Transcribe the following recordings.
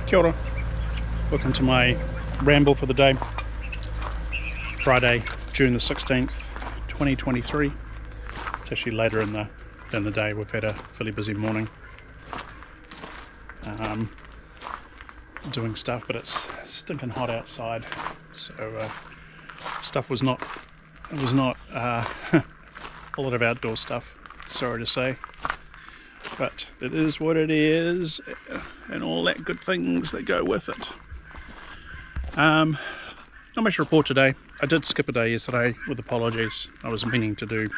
Kia ora. Welcome to my ramble for the day. Friday, June the 16th, 2023. It's actually later in the day. We've had a fairly busy morning doing stuff, but it's stinking hot outside. So stuff was not a lot of outdoor stuff, sorry to say. But it is what it is, and all that good things that go with it. Not much to report today. I did skip a day yesterday, with apologies. I was meaning to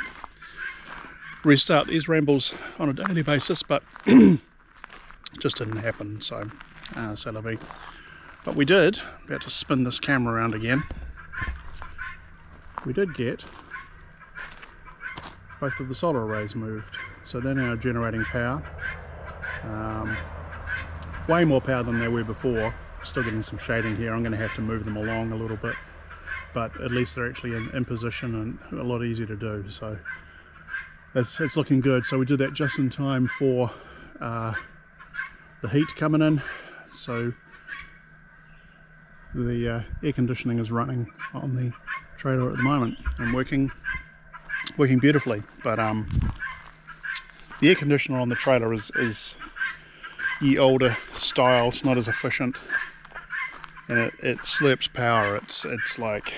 restart these rambles on a daily basis, but just didn't happen, so c'est la vie. But we did, about to spin this camera around again, we did get both of the solar arrays moved. So they're now generating power, way more power than they were before. Still getting some shading here. I'm going to have to move them along a little bit, but at least they're actually in position and a lot easier to do. So it's looking good. So we did that just in time for the heat coming in. So the air conditioning is running on the trailer at the moment and working beautifully. But the air conditioner on the trailer is ye older style. It's not as efficient, and it slurps power. It's like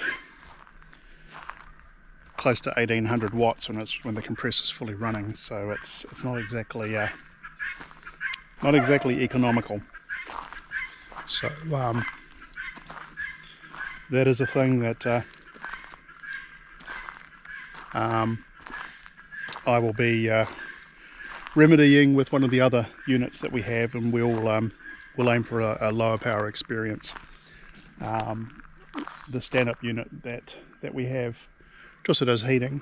close to 1800 watts when the compressor's fully running. So it's not exactly economical. So that is a thing that I will be remedying with one of the other units that we have, and we'll aim for a lower power experience. The stand-up unit that we have, just it does heating,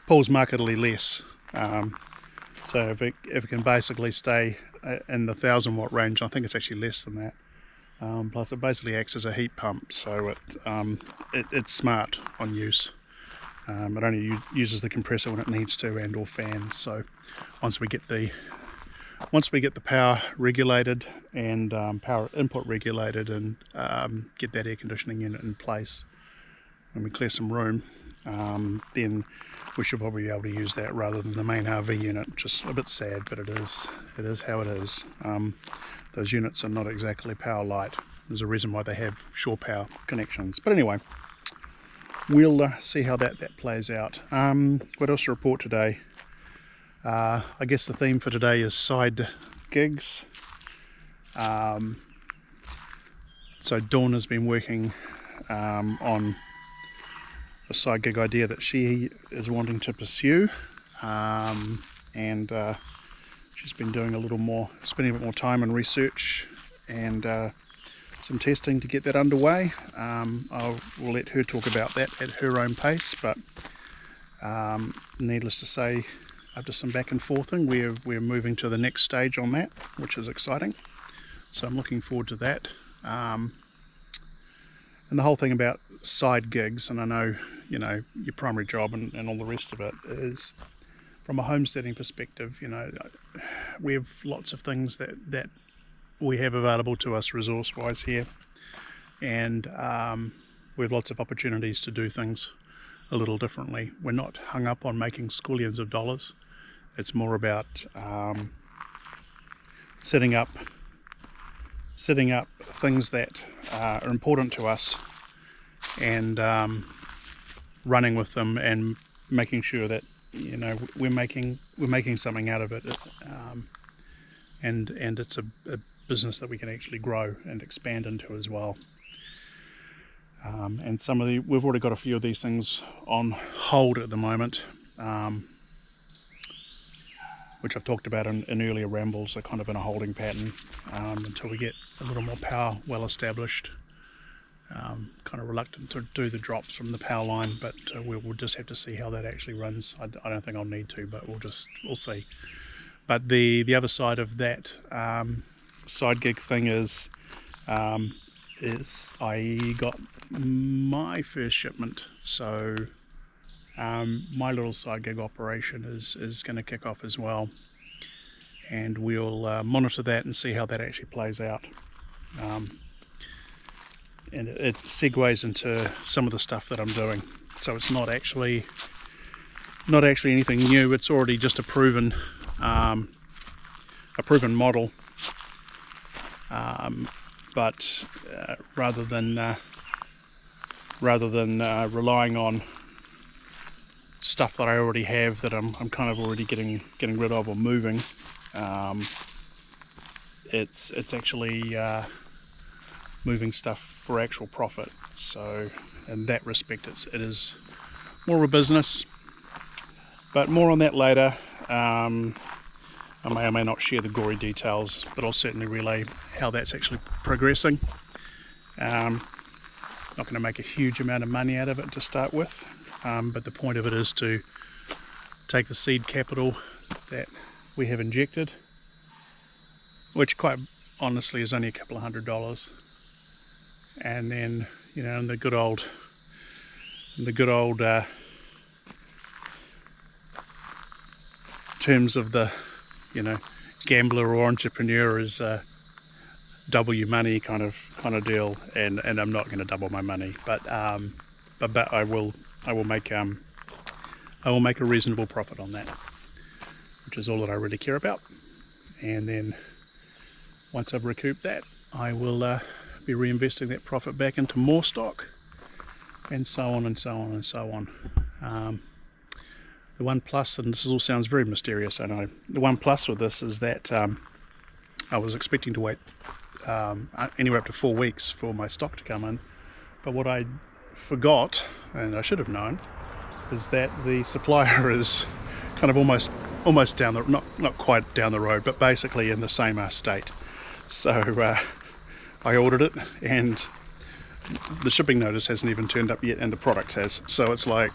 pulls markedly less. So if it can basically stay in the 1000 watt range, I think it's actually less than that. Plus it basically acts as a heat pump, so it's smart on use. It only uses the compressor when it needs to, and or fans. So once we get the power regulated and power input regulated, and get that air conditioning unit in place, when we clear some room, then we should probably be able to use that rather than the main RV unit, which is a bit sad, but it is how it is. Those units are not exactly power light. There's a reason why they have shore power connections. But anyway, we'll see how that plays out. What else to report today? I guess the theme for today is side gigs. So Dawn has been working on a side gig idea that she is wanting to pursue, and she's been doing spending a bit more time in research and some testing to get that underway. We'll let her talk about that at her own pace, but needless to say, after some back and forthing, we're moving to the next stage on that, which is exciting. So I'm looking forward to that. And the whole thing about side gigs, and I know, your primary job and all the rest of it is, from a homesteading perspective, we have lots of things that we have available to us resource-wise here, and we have lots of opportunities to do things a little differently. We're not hung up on making squillions of dollars. It's more about setting up things that are important to us, and running with them and making sure that we're making something out of it, and it's a business that we can actually grow and expand into as well. And we've already got a few of these things on hold at the moment, which I've talked about in earlier rambles. They're kind of in a holding pattern until we get a little more power well established. Kind of reluctant to do the drops from the power line, but we'll just have to see how that actually runs. I don't think I'll need to, but we'll see. But the other side of that side gig thing is I got my first shipment, so my little side gig operation is going to kick off as well. and we'll monitor that and see how that actually plays out. And it segues into some of the stuff that I'm doing. So it's not actually anything new. It's already just a proven model. But rather than relying on stuff that I already have that I'm kind of already getting rid of or moving, it's actually moving stuff for actual profit. So in that respect, it is more of a business. But more on that later. I may or may not share the gory details, but I'll certainly relay how that's actually progressing. Not going to make a huge amount of money out of it to start with, but the point of it is to take the seed capital that we have injected, which quite honestly is only a couple of $100, and then, you know, in the good old terms of the, you know, gambler or entrepreneur is double your money kind of deal, and I'm not going to double my money, but I will make a reasonable profit on that, which is all that I really care about. And then once I've recouped that, I will be reinvesting that profit back into more stock, and so on and so on and so on. The one plus, and this all sounds very mysterious, I know, the one plus with this is that I was expecting to wait anywhere up to 4 weeks for my stock to come in, but what I forgot, and I should have known, is that the supplier is kind of almost down the, not quite down the road, but basically in the same state. So I ordered it, and the shipping notice hasn't even turned up yet, and the product has. So it's like,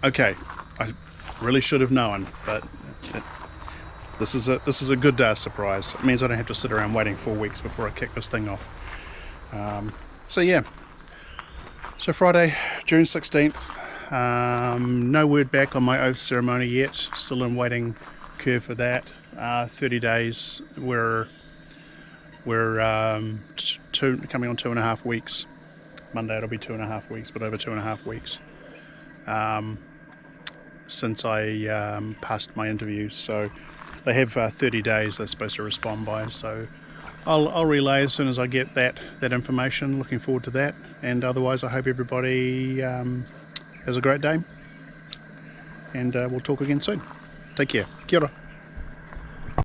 okay, I really should have known, but this is a good surprise. It means I don't have to sit around waiting 4 weeks before I kick this thing off. So yeah, so Friday, June 16th. No word back on my oath ceremony yet. Still in waiting curve for that. 30 days. We're coming on 2.5 weeks. Monday it'll be 2.5 weeks, but over 2.5 weeks since I passed my interview. So they have 30 days they're supposed to respond by. So I'll relay as soon as I get that information. Looking forward to that. And otherwise, I hope everybody has a great day. And we'll talk again soon. Take care. Kia ora.